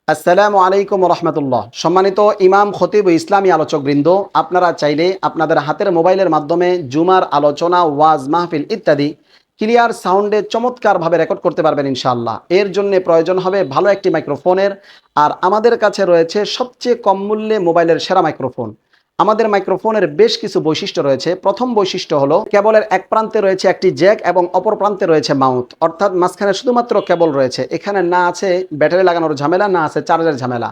আসসালামু আলাইকুম রহমতুল্লাহ। সম্মানিত ইমাম, খতিব ও ইসলামী আলোচকবৃন্দ, আপনারা চাইলে আপনাদের হাতের মোবাইলের মাধ্যমে জুমার আলোচনা, ওয়াজ মাহফিল ইত্যাদি ক্লিয়ার সাউন্ডে চমৎকারভাবে রেকর্ড করতে পারবেন ইনশাআল্লাহ। এর জন্য প্রয়োজন হবে ভালো একটি মাইক্রোফোনের। আর আমাদের কাছে রয়েছে সবচেয়ে কম মূল্যে মোবাইলের সেরা মাইক্রোফোন। আমাদের মাইক্রোফোনের বেশ কিছু বৈশিষ্ট্য রয়েছে। প্রথম বৈশিষ্ট্য হলো কেবলের এক প্রান্তে রয়েছে একটি জ্যাক এবং অপর প্রান্তে রয়েছে মাউথ, অর্থাৎ মাঝখানে শুধুমাত্র কেবল রয়েছে। এখানে না আছে ব্যাটারি লাগানোর ঝামেলা, না আছে চার্জের ঝামেলা,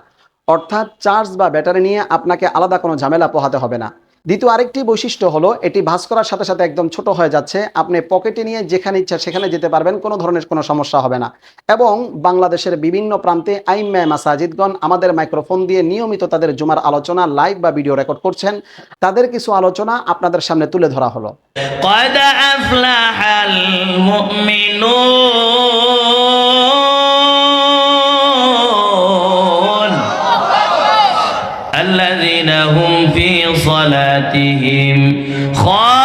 অর্থাৎ চার্জ বা ব্যাটারি নিয়ে আপনাকে আলাদা কোনো ঝামেলা পোহাতে হবে না। দ্বিতীয় আরেকটি বৈশিষ্ট্য হলো এটি ভাঁজ করার সাথে সাথে একদম ছোট হয়ে যাচ্ছে। আপনি পকেটে নিয়ে যেখানে ইচ্ছা সেখানে যেতে পারবেন, কোনো ধরনের কোনো সমস্যা হবে না। এবং বাংলাদেশের বিভিন্ন প্রান্তে আইম্মা মাসাজিদগণ আমাদের মাইক্রোফোন দিয়ে নিয়মিত তাদের জুমার আলোচনা লাইভ বা ভিডিও রেকর্ড করছেন। তাদের কিছু আলোচনা আপনাদের সামনে তুলে ধরা হলো। قد أفلح المؤمنون الذين هم في صلاتهم خاشعون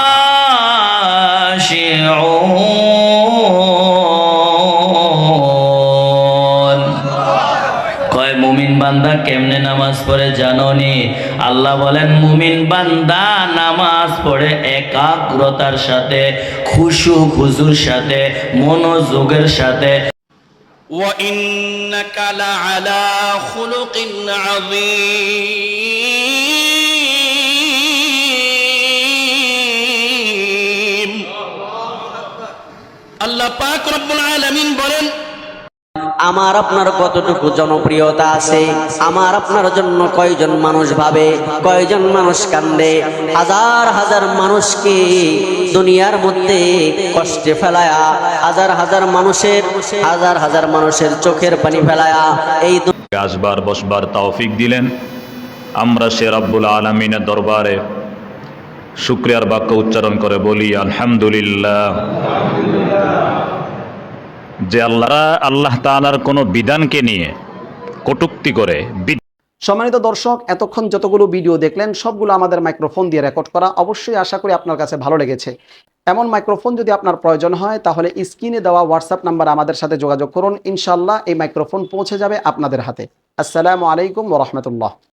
কয় মুমিন বান্দা কেমনে নামাজ পড়ে জানোনি? আল্লাহ বলেন মুমিন বান্দা নামাজ পড়ে একাগ্রতার সাথে, খুশু খুজুর সাথে, মনোযোগের সাথে। وَإِنَّكَ لَعَلَى خُلُقٍ عَظِيمٍ। আল্লাহ পাক রব্বুল আলামিন বলেন, আমার আপনার কতটুকু জনপ্রিয়তা আছে, আমার আপনার জন্য কয়জন মানুষ ভাবে, কয়জন মানুষ কান্দে, হাজার হাজার মানুষকে দুনিয়ার মধ্যে কষ্টে ফেলায়া, হাজার হাজার মানুষের চোখের পানি ফেলায়া এই আসবার বসবার তৌফিক দিলেন। আমরা সে রব্বুল আলামিনের দরবারে শুকরিয়ার বাক্য উচ্চারণ করে বলি আলহামদুলিল্লাহ, যে আল্লাহ তাআলার কোনো বিধানকে নিয়ে কটূক্তি করে। সম্মানিত দর্শক, এতক্ষণ যতগুলো ভিডিও দেখলেন সবগুলো আমাদের মাইক্রোফোন দিয়ে রেকর্ড করা। অবশ্যই আশা করি আপনার কাছে ভালো লেগেছে। এমন মাইক্রোফোন যদি আপনার প্রয়োজন হয় তাহলে স্ক্রিনে দেওয়া হোয়াটসঅ্যাপ নাম্বার আমাদের সাথে যোগাযোগ করুন। ইনশাআল্লাহ এই মাইক্রোফোন পৌঁছে যাবে আপনাদের হাতে। আসসালামু আলাইকুম ওয়া রাহমাতুল্লাহ।